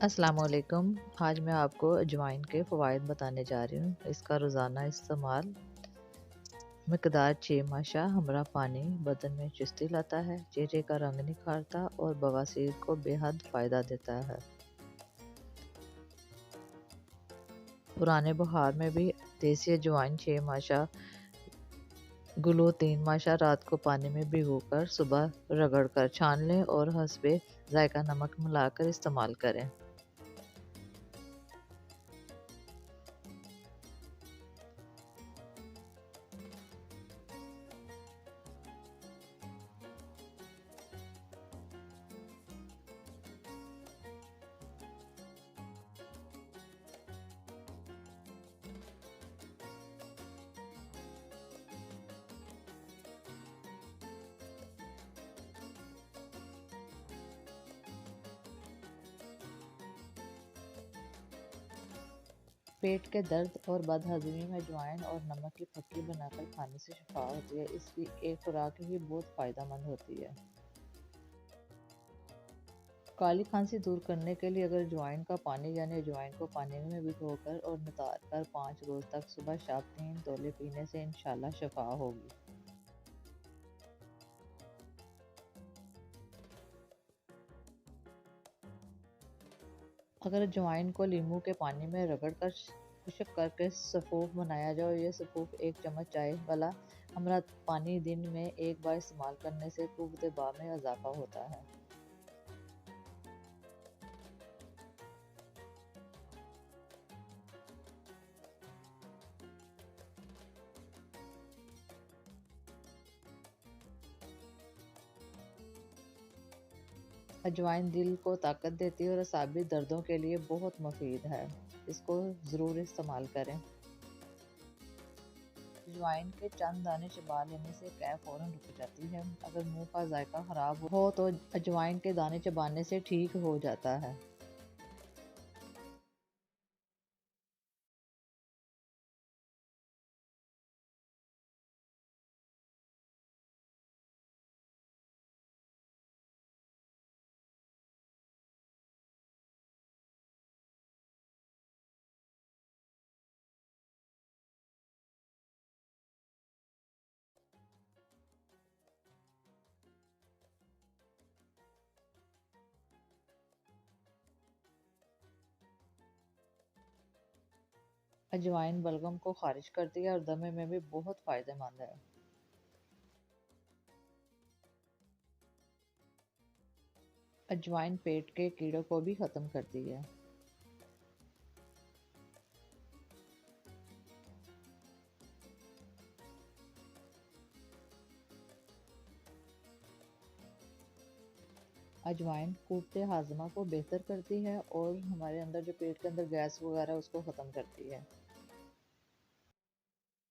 अस्सलामुअलैकुम। आज मैं आपको अजवाइन के फ़वाइद बताने जा रही हूँ। इसका रोज़ाना इस्तेमाल मिकदार 6 माशा हमरा पानी बदन में चुस्ती लाता है, चेहरे का रंग निखारता और बवासीर को बेहद फ़ायदा देता है। पुराने बुखार में भी देसी अजवाइन 6 माशा गुलो 3 माशा रात को पानी में भिगोकर सुबह रगड़कर छान लें और हस्बे जायका नमक मिलाकर इस्तेमाल करें। पेट के दर्द और बदहज़मी में अजवाइन और नमक की फक्की बनाकर खाने से शिफा होती है। इसकी एक खुराक ही बहुत फ़ायदेमंद होती है। काली खांसी दूर करने के लिए अगर अजवाइन का पानी यानी अजवाइन को पानी में भिगोकर और नितार कर 5 रोज़ तक सुबह शाम 3 तोले पीने से इंशाल्लाह शिफा होगी। अगर अजवाइन को नींबू के पानी में रगड़कर खुश्क करके सफ़ूफ बनाया जाए, यह सफ़ूफ 1 चम्मच चाय वाला हमरा पानी दिन में 1 बार इस्तेमाल करने से क़ुव्वत बा में इजाफ़ा होता है। अजवाइन दिल को ताकत देती है और असाबी दर्दों के लिए बहुत मुफीद है। इसको ज़रूर इस्तेमाल करें। अजवाइन के चंद दाने चबा लेने से कैफ फ़ौरन रुक जाती है। अगर मुंह का जायका ख़राब हो तो अजवाइन के दाने चबाने से ठीक हो जाता है। अजवाइन बलगम को खारिज करती है और दमे में भी बहुत फ़ायदेमंद है। अजवाइन पेट के कीड़ों को भी ख़त्म करती है। अजवाइन क़ुव्वत हाज़मा को बेहतर करती है और हमारे अंदर जो पेट के अंदर गैस वगैरह उसको ख़त्म करती है।